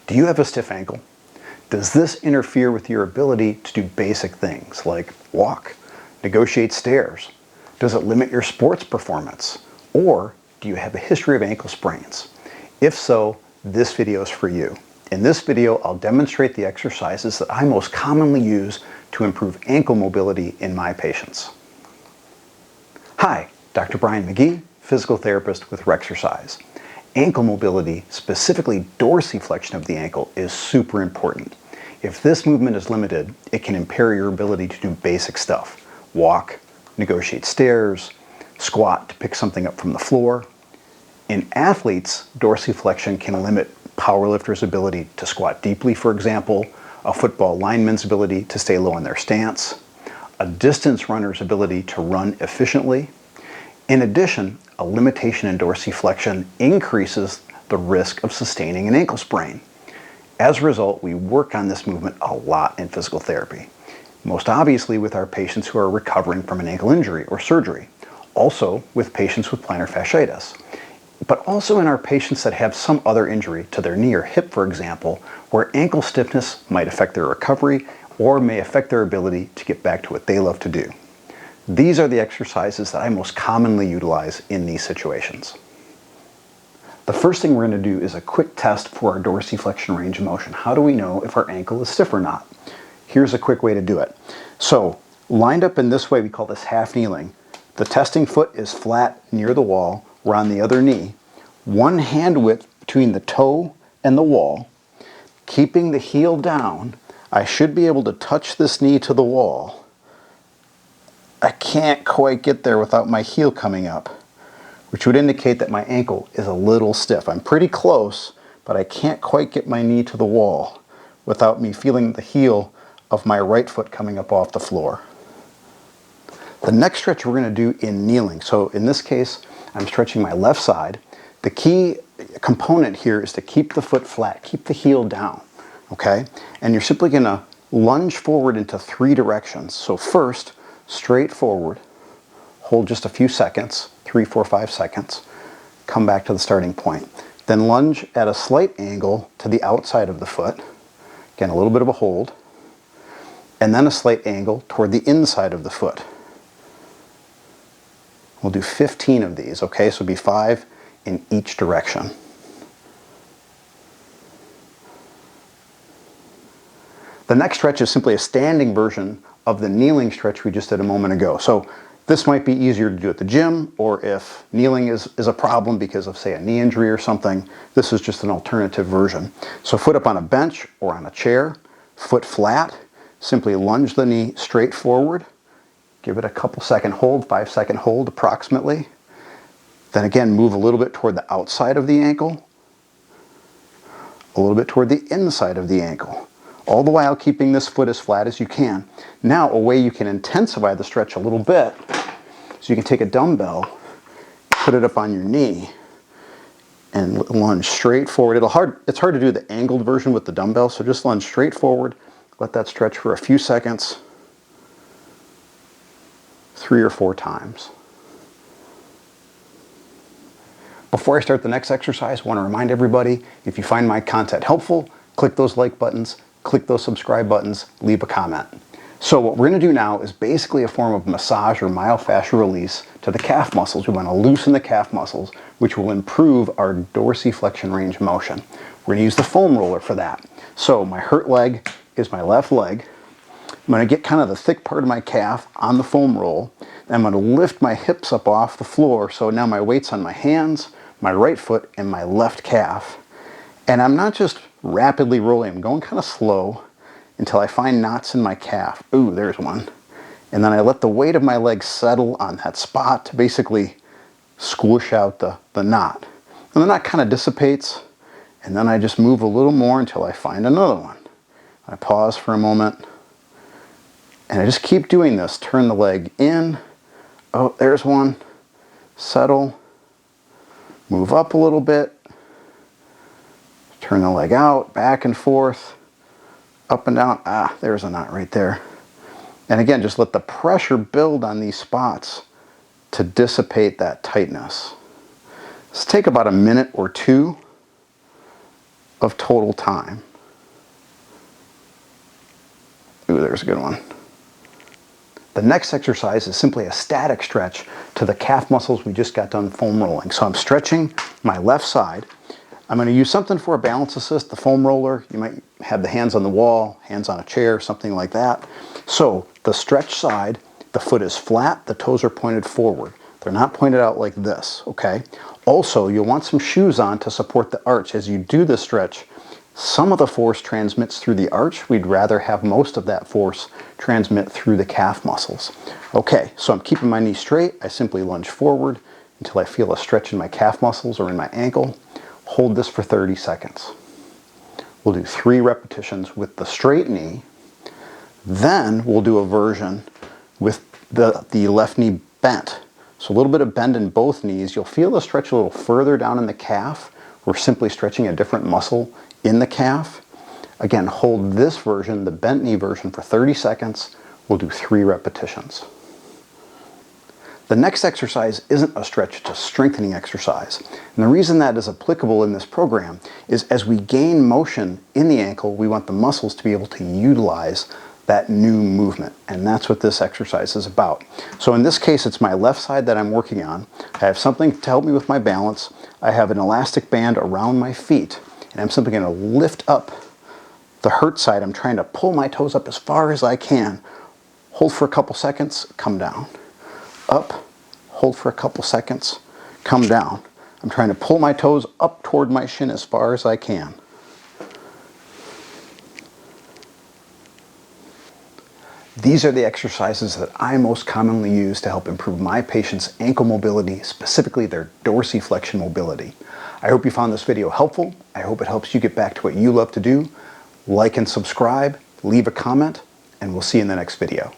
Do you have a stiff ankle? Does this interfere with your ability to do basic things like walk, negotiate stairs? Does it limit your sports performance? Or do you have a history of ankle sprains? If so, this video is for you. In this video, I'll demonstrate the exercises that I most commonly use to improve ankle mobility in my patients. Hi, Dr. Brian McGee, physical therapist with Rexercise. Ankle mobility, specifically dorsiflexion of the ankle, is super important. If this movement is limited, it can impair your ability to do basic stuff. Walk, negotiate stairs, squat to pick something up from the floor. In athletes, dorsiflexion can limit powerlifters' ability to squat deeply, for example, a football lineman's ability to stay low in their stance, a distance runner's ability to run efficiently. In addition, a limitation in dorsiflexion increases the risk of sustaining an ankle sprain. As a result, we work on this movement a lot in physical therapy, most obviously with our patients who are recovering from an ankle injury or surgery, also with patients with plantar fasciitis, but also in our patients that have some other injury to their knee or hip, for example, where ankle stiffness might affect their recovery or may affect their ability to get back to what they love to do. These are the exercises that I most commonly utilize in these situations. The first thing we're going to do is a quick test for our dorsiflexion range of motion. How do we know if our ankle is stiff or not? Here's a quick way to do it. So, lined up in this way, we call this half kneeling. The testing foot is flat near the wall. We're on the other knee. One hand width between the toe and the wall. Keeping the heel down, I should be able to touch this knee to the wall. I can't quite get there without my heel coming up, which would indicate that my ankle is a little stiff. I'm pretty close, but I can't quite get my knee to the wall without me feeling the heel of my right foot coming up off the floor. The next stretch we're going to do in kneeling. So in this case, I'm stretching my left side. The key component here is to keep the foot flat, keep the heel down, okay? And you're simply going to lunge forward into 3 directions. So first, straight forward, hold just a few seconds, 3, 4, 5 seconds, come back to the starting point. Then lunge at a slight angle to the outside of the foot, again a little bit of a hold, and then a slight angle toward the inside of the foot. We'll do 15 of these, okay? So it'll be 5 in each direction. The next stretch is simply a standing version of the kneeling stretch we just did a moment ago. So this might be easier to do at the gym, or if kneeling is a problem because of, say, a knee injury or something, this is just an alternative version. So foot up on a bench or on a chair, foot flat, simply lunge the knee straight forward, give it a couple second hold, 5-second hold approximately. Then again, move a little bit toward the outside of the ankle, a little bit toward the inside of the ankle, all the while keeping this foot as flat as you can. Now, a way you can intensify the stretch a little bit is you can take a dumbbell, put it up on your knee, and lunge straight forward. It's hard to do the angled version with the dumbbell, so just lunge straight forward, let that stretch for a few seconds, 3 or 4 times. Before I start the next exercise, I want to remind everybody, if you find my content helpful, click those like buttons, click those subscribe buttons, leave a comment. So what we're going to do now is basically a form of massage or myofascial release to the calf muscles. We want to loosen the calf muscles, which will improve our dorsiflexion range of motion. We're going to use the foam roller for that. So my hurt leg is my left leg. I'm going to get kind of the thick part of my calf on the foam roll. I'm going to lift my hips up off the floor, so now my weight's on my hands, my right foot, and my left calf. And I'm not just rapidly rolling, I'm going kind of slow until I find knots in my calf. Ooh, there's one. And then I let the weight of my leg settle on that spot to basically squish out the knot. And the knot kind of dissipates, and then I just move a little more until I find another one. I pause for a moment, and I just keep doing this. Turn the leg in. Oh, there's one. Settle. Move up a little bit. Turn the leg out, back and forth, up and down. Ah, there's a knot right there. And again, just let the pressure build on these spots to dissipate that tightness. Let's take about a minute or 2 of total time. Ooh, there's a good one. The next exercise is simply a static stretch to the calf muscles we just got done foam rolling. So I'm stretching my left side. I'm going to use something for a balance assist, the foam roller. You might have the hands on the wall, hands on a chair, something like that. So the stretch side, the foot is flat, the toes are pointed forward. They're not pointed out like this, okay? Also, you'll want some shoes on to support the arch. As you do this stretch, some of the force transmits through the arch. We'd rather have most of that force transmit through the calf muscles. Okay, so I'm keeping my knee straight. I simply lunge forward until I feel a stretch in my calf muscles or in my ankle. Hold this for 30 seconds. We'll do 3 repetitions with the straight knee. Then we'll do a version with the left knee bent. So a little bit of bend in both knees. You'll feel the stretch a little further down in the calf. We're simply stretching a different muscle in the calf. Again, hold this version, the bent knee version, for 30 seconds. We'll do 3 repetitions. The next exercise isn't a stretch, it's a strengthening exercise. And the reason that is applicable in this program is as we gain motion in the ankle, we want the muscles to be able to utilize that new movement. And that's what this exercise is about. So in this case, it's my left side that I'm working on. I have something to help me with my balance. I have an elastic band around my feet. And I'm simply going to lift up the hurt side. I'm trying to pull my toes up as far as I can. Hold for a couple seconds, come down. Up, hold for a couple seconds, come down. I'm trying to pull my toes up toward my shin as far as I can. These are the exercises that I most commonly use to help improve my patients' ankle mobility, specifically their dorsiflexion mobility. I hope you found this video helpful. I hope it helps you get back to what you love to do. Like and subscribe, leave a comment, and we'll see you in the next video.